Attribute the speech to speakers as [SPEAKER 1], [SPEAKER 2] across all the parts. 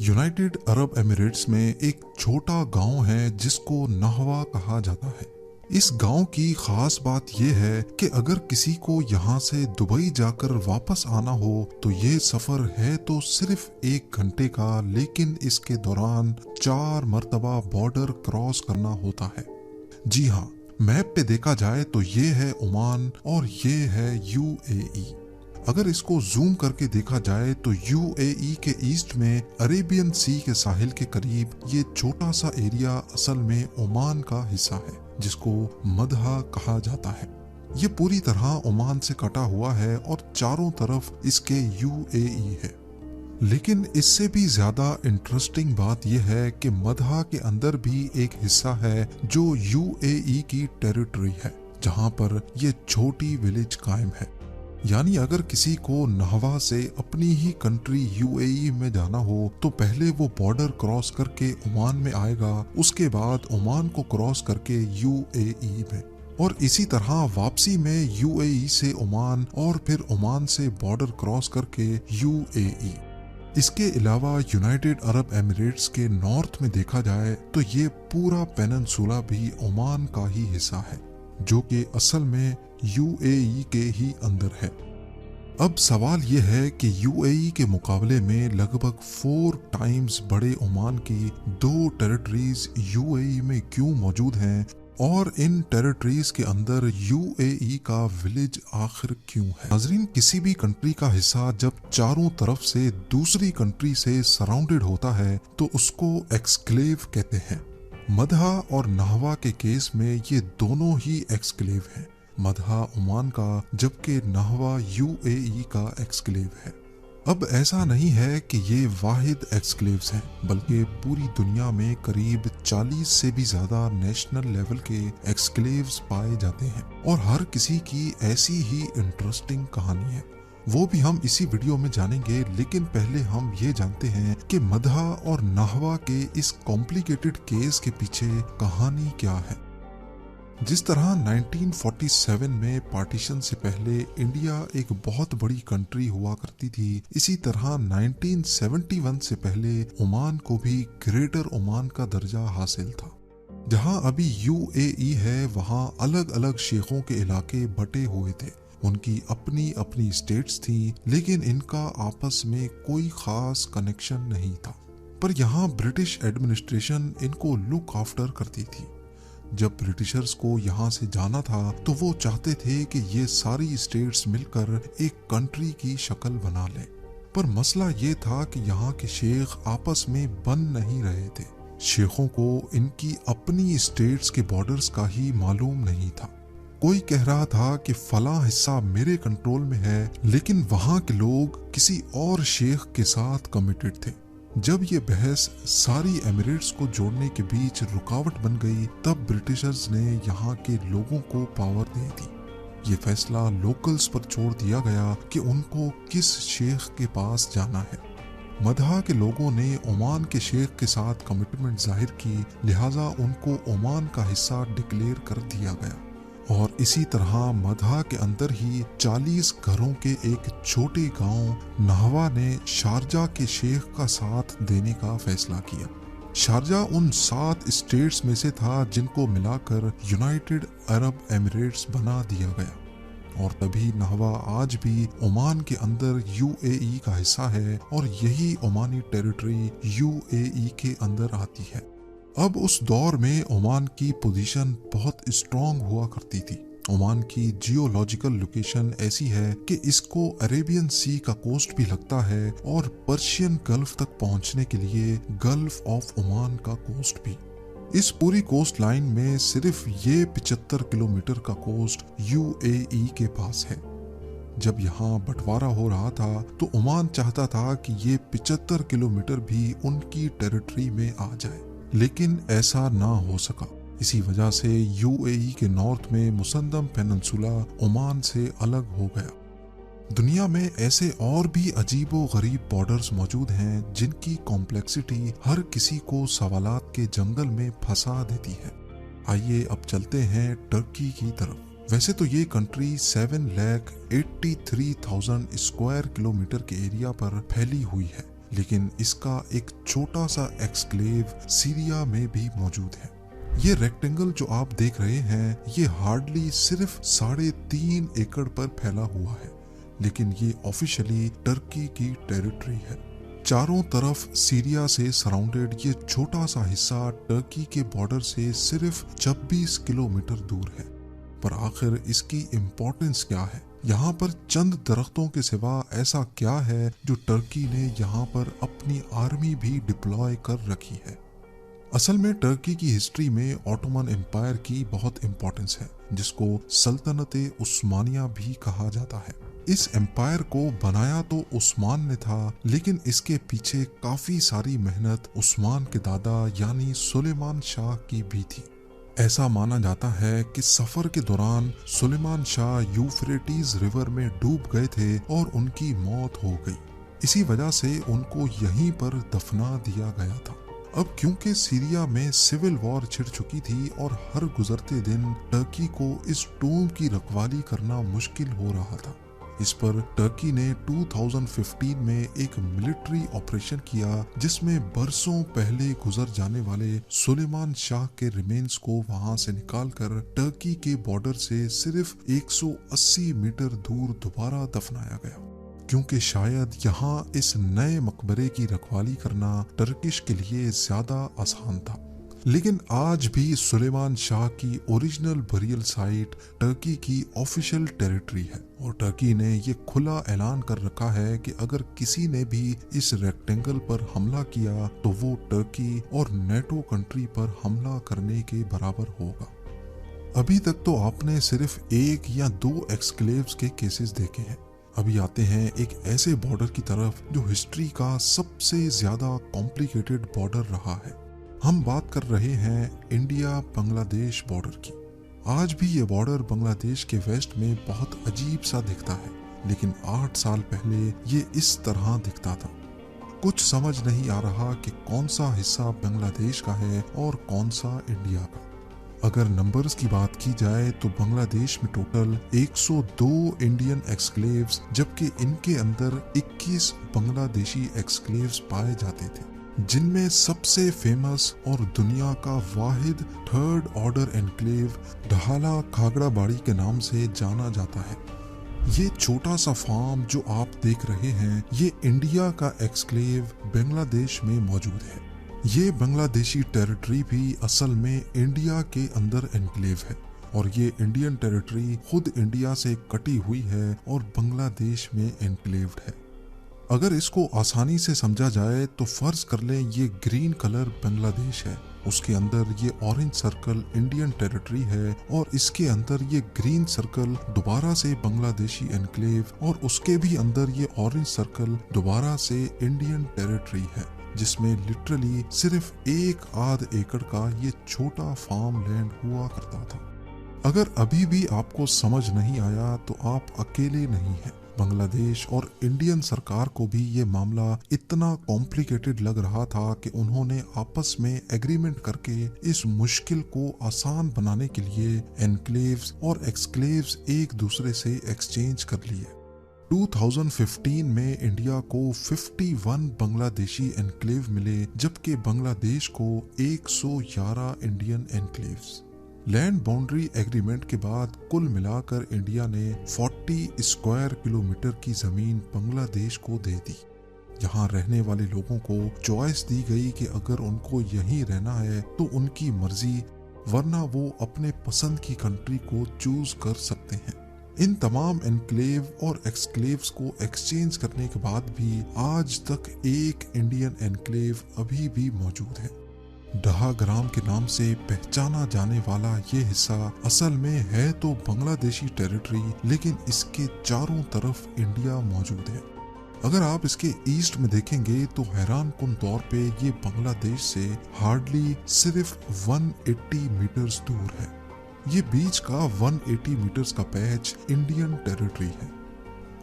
[SPEAKER 1] United Arab Emirates में एक छोटा गांव है जिसको नहवा कहा जाता है। इस गांव की खास बात यह है कि अगर किसी को यहाँ से दुबई जाकर वापस आना हो तो ये सफर है तो सिर्फ 1 घंटे का, लेकिन इसके दौरान 4 मरतबा बॉर्डर क्रॉस करना होता है। जी हाँ, मैप पे देखा जाए तो ये है ओमान और ये है यूएई। अगर इसको जूम करके देखा जाए तो यूएई के ईस्ट में अरेबियन सी के साहिल के करीब ये छोटा सा एरिया असल में ओमान का हिस्सा है, जिसको मदहा कहा जाता है। ये पूरी तरह ओमान से कटा हुआ है और चारों तरफ इसके यूएई है। लेकिन इससे भी ज्यादा इंटरेस्टिंग बात यह है कि मदहा के अंदर भी एक हिस्सा है जो यूएई की टेरिटरी है, जहां पर ये छोटी विलेज कायम है। यानी अगर किसी को नहवा से अपनी ही कंट्री यूएई में जाना हो तो पहले वो बॉर्डर क्रॉस करके ओमान में आएगा, उसके बाद ओमान को क्रॉस करके यूएई में, और इसी तरह वापसी में यूएई से ओमान और फिर ओमान से बॉर्डर क्रॉस करके यूएई। इसके अलावा यूनाइटेड अरब एमिरेट्स के नॉर्थ में देखा जाए तो ये पूरा पेनिनसुला भी ओमान का ही हिस्सा है, जो कि असल में यूएई के ही अंदर है। अब सवाल यह है कि यूएई के मुकाबले में लगभग 4 टाइम्स बड़े ओमान की 2 टेरिटरीज यूएई में क्यों मौजूद हैं, और इन टेरिटरीज के अंदर यूएई का विलेज आखिर क्यों है। नाज़रीन, किसी भी कंट्री का हिस्सा जब चारों तरफ से दूसरी कंट्री से सराउंडेड होता है तो उसको एक्सक्लेव कहते हैं। मदहा और नहवा के केस में ये दोनों ही एक्सक्लेव हैं। मदहा ओमान का, जबकि नहवा यूएई का एक्सक्लेव है। अब ऐसा नहीं है कि ये वाहिद एक्सक्लेव्स हैं, बल्कि पूरी दुनिया में करीब 40 से भी ज्यादा नेशनल लेवल के एक्सक्लेव्स पाए जाते हैं, और हर किसी की ऐसी ही इंटरेस्टिंग कहानी है। वो भी हम इसी वीडियो में जानेंगे, लेकिन पहले हम ये जानते हैं कि मदहा और नहवा के इस कॉम्प्लिकेटेड केस के पीछे कहानी क्या है। जिस तरह 1947 में पार्टीशन से पहले इंडिया एक बहुत बड़ी कंट्री हुआ करती थी, इसी तरह 1971 से पहले ओमान को भी ग्रेटर ओमान का दर्जा हासिल था। जहां अभी यूएई है वहां अलग अलग शेखों के इलाके बटे हुए थे। उनकी अपनी अपनी स्टेट्स थी, लेकिन इनका आपस में कोई खास कनेक्शन नहीं था। पर यहाँ ब्रिटिश एडमिनिस्ट्रेशन इनको लुक आफ्टर करती थी। जब ब्रिटिशर्स को यहाँ से जाना था तो वो चाहते थे कि ये सारी स्टेट्स मिलकर एक कंट्री की शक्ल बना लें। पर मसला ये था कि यहाँ के शेख आपस में बन नहीं रहे थे। शेखों को इनकी अपनी स्टेट्स के बॉर्डर्स का ही मालूम नहीं था। कोई कह रहा था कि फला हिस्सा मेरे कंट्रोल में है, लेकिन वहाँ के लोग किसी और शेख के साथ कमिटेड थे। जब ये बहस सारी एमिरेट्स को जोड़ने के बीच रुकावट बन गई, तब ब्रिटिशर्स ने यहाँ के लोगों को पावर दे दी। ये फैसला लोकल्स पर छोड़ दिया गया कि उनको किस शेख के पास जाना है। मदहा के लोगों ने ओमान के शेख के साथ कमिटमेंट जाहिर की, लिहाजा उनको ओमान का हिस्सा डिक्लेयर कर दिया गया। और इसी तरह मदहा के अंदर ही 40 घरों के एक छोटे गांव नहवा ने शारजा के शेख का साथ देने का फैसला किया। शारजा उन 7 स्टेट्स में से था जिनको मिलाकर यूनाइटेड अरब एमिरेट्स बना दिया गया, और तभी नहवा आज भी ओमान के अंदर यूएई का हिस्सा है, और यही ओमानी टेरिटरी यूएई के अंदर आती है। अब उस दौर में ओमान की पोजीशन बहुत स्ट्रॉन्ग हुआ करती थी। ओमान की जियोलॉजिकल लोकेशन ऐसी है कि इसको अरेबियन सी का कोस्ट भी लगता है, और पर्शियन गल्फ तक पहुंचने के लिए गल्फ ऑफ ओमान का कोस्ट भी। इस पूरी कोस्ट लाइन में सिर्फ ये 75 किलोमीटर का कोस्ट यूएई के पास है। जब यहाँ बंटवारा हो रहा था तो ओमान चाहता था कि ये 75 किलोमीटर भी उनकी टेरिटरी में आ जाए, लेकिन ऐसा ना हो सका। इसी वजह से यूएई के नॉर्थ में मुसंदम पेनिनसुला ओमान से अलग हो गया। दुनिया में ऐसे और भी अजीबो गरीब बॉर्डर्स मौजूद हैं जिनकी कॉम्प्लेक्सिटी हर किसी को सवालात के जंगल में फंसा देती है। आइए अब चलते हैं टर्की की तरफ। वैसे तो ये कंट्री 7,83,000 स्क्वायर किलोमीटर के एरिया पर फैली हुई है, لیکن اس کا ایک چھوٹا سا ایکسکلیو سیریا میں بھی موجود ہے۔ یہ ریکٹینگل جو آپ دیکھ رہے ہیں یہ ہارڈلی صرف 3.5 ایکڑ پر پھیلا ہوا ہے، لیکن یہ آفیشلی ٹرکی کی ٹیریٹری ہے۔ چاروں طرف سیریا سے سراؤنڈڈ یہ چھوٹا سا حصہ ٹرکی کے بارڈر سے صرف 26 کلومیٹر دور ہے۔ پر آخر اس کی امپورٹنس کیا ہے؟ یہاں پر چند درختوں کے سوا ایسا کیا ہے جو ٹرکی نے یہاں پر اپنی آرمی بھی ڈپلوائے کر رکھی ہے؟ اصل میں ٹرکی کی ہسٹری میں آٹومن امپائر کی بہت امپورٹنس ہے، جس کو سلطنت عثمانیہ بھی کہا جاتا ہے۔ اس امپائر کو بنایا تو عثمان نے تھا، لیکن اس کے پیچھے کافی ساری محنت عثمان کے دادا یعنی سلیمان شاہ کی بھی تھی۔ ایسا مانا جاتا ہے کہ سفر کے دوران سلیمان شاہ یوفریٹیز ریور میں ڈوب گئے تھے اور ان کی موت ہو گئی۔ اسی وجہ سے ان کو یہیں پر دفنا دیا گیا تھا۔ اب کیونکہ سیریا میں سول وار چھڑ چکی تھی اور ہر گزرتے دن ٹرکی کو اس ٹوم کی رکھوالی کرنا مشکل ہو رہا تھا، اس پر ٹرکی نے 2015 میں ایک ملٹری آپریشن کیا جس میں برسوں پہلے گزر جانے والے سلیمان شاہ کے ریمینز کو وہاں سے نکال کر ٹرکی کے بارڈر سے صرف 180 میٹر دور دوبارہ دفنایا گیا، کیونکہ شاید یہاں اس نئے مقبرے کی رکھوالی کرنا ٹرکش کے لیے زیادہ آسان تھا۔ لیکن آج بھی سلیمان شاہ کی اوریجنل بریل سائٹ ٹرکی کی آفیشل ٹیریٹری ہے، اور ٹرکی نے یہ کھلا اعلان کر رکھا ہے کہ اگر کسی نے بھی اس ریکٹینگل پر حملہ کیا تو وہ ٹرکی اور نیٹو کنٹری پر حملہ کرنے کے برابر ہوگا۔ ابھی تک تو آپ نے صرف 1 یا 2 ایکسکلیوز کے کیسز دیکھے ہیں۔ ابھی آتے ہیں ایک ایسے بارڈر کی طرف جو ہسٹری کا سب سے زیادہ کمپلیکیٹڈ بارڈر رہا ہے۔ ہم بات کر رہے ہیں انڈیا بنگلہ دیش بارڈر کی۔ آج بھی یہ بارڈر بنگلہ دیش کے ویسٹ میں بہت عجیب سا دکھتا ہے، لیکن 8 سال پہلے یہ اس طرح دکھتا تھا۔ کچھ سمجھ نہیں آ رہا کہ کون سا حصہ بنگلہ دیش کا ہے اور کون سا انڈیا کا۔ اگر نمبرز کی بات کی جائے تو بنگلہ دیش میں ٹوٹل 102 انڈین ایکسکلیوز، جبکہ ان کے اندر 21 بنگلہ دیشی ایکسکلیوز پائے جاتے تھے، جن میں سب سے فیمس اور دنیا کا واحد 3rd آرڈر انکلیو ڈھالا کھاگڑا باڑی کے نام سے جانا جاتا ہے۔ یہ چھوٹا سا فارم جو آپ دیکھ رہے ہیں یہ انڈیا کا ایکسکلیو بنگلہ دیش میں موجود ہے۔ یہ بنگلہ دیشی ٹیریٹری بھی اصل میں انڈیا کے اندر انکلیو ہے، اور یہ انڈین ٹیریٹری خود انڈیا سے کٹی ہوئی ہے اور بنگلہ دیش میں انکلیوڈ ہے۔ اگر اس کو آسانی سے سمجھا جائے تو فرض کر لیں یہ گرین کلر بنگلہ دیش ہے، اس کے اندر یہ اورنج سرکل انڈین ٹیریٹری ہے، اور اس کے اندر یہ گرین سرکل دوبارہ سے بنگلہ دیشی انکلیو، اور اس کے بھی اندر یہ اورنج سرکل دوبارہ سے انڈین ٹیریٹری ہے، جس میں لٹرلی صرف 1 ایکڑ کا یہ چھوٹا فارم لینڈ ہوا کرتا تھا۔ اگر ابھی بھی آپ کو سمجھ نہیں آیا تو آپ اکیلے نہیں ہیں۔ بنگلہ دیش اور انڈین سرکار کو بھی یہ معاملہ اتنا کمپلیکیٹڈ لگ رہا تھا کہ انہوں نے آپس میں ایگریمنٹ کر کے اس مشکل کو آسان بنانے کے لیے انکلیوز اور ایکسکلیوز ایک دوسرے سے ایکسچینج کر لیے۔ 2015 میں انڈیا کو 51 بنگلہ دیشی انکلیو ملے، جبکہ بنگلہ دیش کو 111 انڈین انکلیوز۔ لینڈ باؤنڈری ایگریمنٹ کے بعد کل ملا کر انڈیا نے 40 اسکوائر کلومیٹر کی زمین بنگلہ دیش کو دے دی۔ یہاں رہنے والے لوگوں کو چوائس دی گئی کہ اگر ان کو یہیں رہنا ہے تو ان کی مرضی، ورنہ وہ اپنے پسند کی کنٹری کو چوز کر سکتے ہیں۔ ان تمام انکلیو اور ایکسکلیوز کو ایکسچینج کرنے کے بعد بھی آج تک ایک انڈین انکلیو ابھی بھی موجود ہے۔ ڈہا گرام کے نام سے پہچانا جانے والا یہ حصہ اصل میں ہے تو بنگلہ دیشی ٹیریٹری، لیکن اس کے چاروں طرف انڈیا موجود ہے۔ اگر آپ اس کے ایسٹ میں دیکھیں گے تو حیران کن طور پہ یہ بنگلہ دیش سے ہارڈلی صرف 180 میٹرز دور ہے۔ یہ بیچ کا 180 میٹرز کا پیچ انڈین ٹیریٹری ہے۔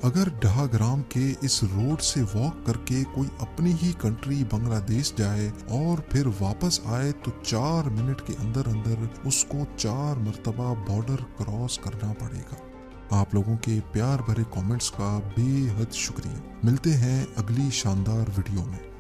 [SPEAKER 1] اگر ڈہا گرام کے اس روڈ سے واک کر کے کوئی اپنی ہی کنٹری بنگلہ دیش جائے اور پھر واپس آئے تو 4 منٹ کے اندر اندر اس کو 4 مرتبہ بارڈر کراس کرنا پڑے گا۔ आप लोगों के प्यार भरे कमेंट्स का बेहद शुक्रिया। मिलते हैं अगली शानदार वीडियो में।